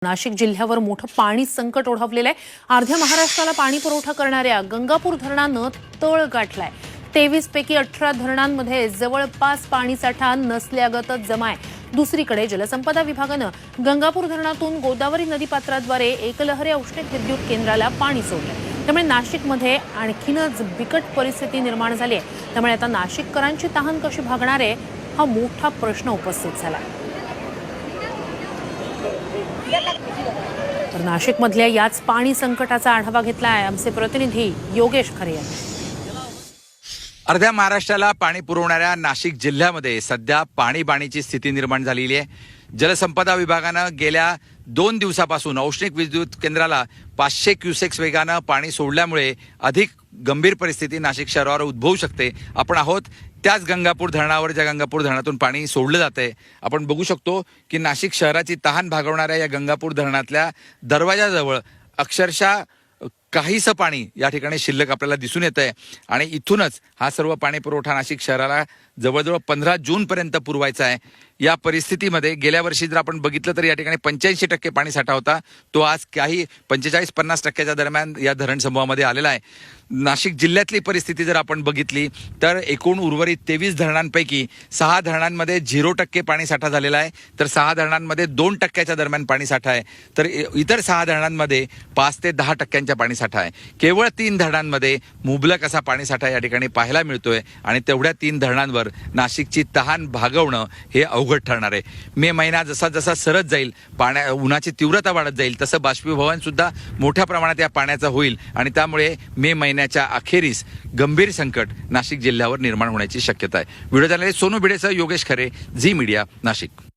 नाशिक जिल्ह्यावर मोठं पाणी संकट ओढवलेलं आहे। अर्ध्या महाराष्ट्राला पाणी पुरवठा करणाऱ्या गंगापूर धरणानं तळ गाठलाय। 23 पैकी 18 धरणांमध्ये जवळपास पाणीसाठा नसल्यागतच जमा आहे। दुसरीकडे जलसंपदा विभागानं गंगापूर धरणातून गोदावरी नदीपात्राद्वारे एकलहरे औष्णिक विद्युत केंद्राला पाणी सोडलंय। त्यामुळे नाशिकमध्ये आणखीनच बिकट परिस्थिती निर्माण झाली आहे। त्यामुळे आता नाशिककरांची तहान कशी भागणार आहे हा मोठा प्रश्न उपस्थित झाला। तर नाशिकमधल्या याच पाणी संकटाचा आढावा घेतलाय आमचे प्रतिनिधी योगेश खरे यांनी। अर्ध्या महाराष्ट्राला पाणी पुरवणाऱ्या नाशिक जिल्ह्यामध्ये सध्या पाणीबाणीची स्थिती निर्माण झालेली आहे। जलसंपदा विभागानं गेल्या 2 दिवसापासून औष्णिक विद्युत केंद्राला 500 क्युसेक्स वेगानं पाणी सोडल्यामुळे अधिक गंभीर परिस्थिती नाशिक शहरावर उद्भवू शकते। आपण आहोत त्याच गंगापूर धरणावर, ज्या गंगापूर धरणातून पाणी सोडलं जातंय। आपण बघू शकतो की नाशिक शहराची तहान भागवणाऱ्या या गंगापूर धरणातल्या दरवाजाजवळ अक्षरशः काहीसं पाणी या ठिकाणी शिल्लक आपल्याला दिसून येत आहे आणि इथूनच हा सर्व पाणी पुरवठा नाशिक शहराला जवळजवळ 15 जूनपर्यंत पुरवायचा आहे। या परिस्थितीमध्ये गेल्या वर्षी जर आपण बघितलं तर या ठिकाणी 85% पाणी साठा होता, तो आज काही 45-50% दरम्यान या धरण समूहामध्ये आलेला आहे। नाशिक जिल्ह्यातली परिस्थिती जर आपण बघितली तर एकूण उर्वरित 23 धरणांपैकी 6 धरणांमध्ये 0% पाणी साठा झालेला आहे, तर 6 धरणांमध्ये 2% दरम्यान पाणी साठा आहे, तर इतर 6 धरणांमध्ये 5 ते 10% पाणी साठा आहे। केवळ 3 धरणांमध्ये मुबलक असा पाणी साठा या ठिकाणी पाहायला मिळतोय आणि तेवढ्या 3 धरणांवर नाशिकची तहान भागवणं हे अवघड ठरणार आहे। मे महिना जसा जसा सरत जाईल, उन्हाची तीव्रता वाढत जाईल, तसं बाष्पीभवन सुद्धा मोठ्या प्रमाणात या पाण्याचं होईल आणि त्यामुळे मे महिन्याच्या अखेरीस गंभीर संकट नाशिक जिल्ह्यावर निर्माण होण्याची शक्यता आहे। व्हिडिओ जर्नलिस्ट सोनू भिडेसह योगेश खरे, झी मीडिया, नाशिक।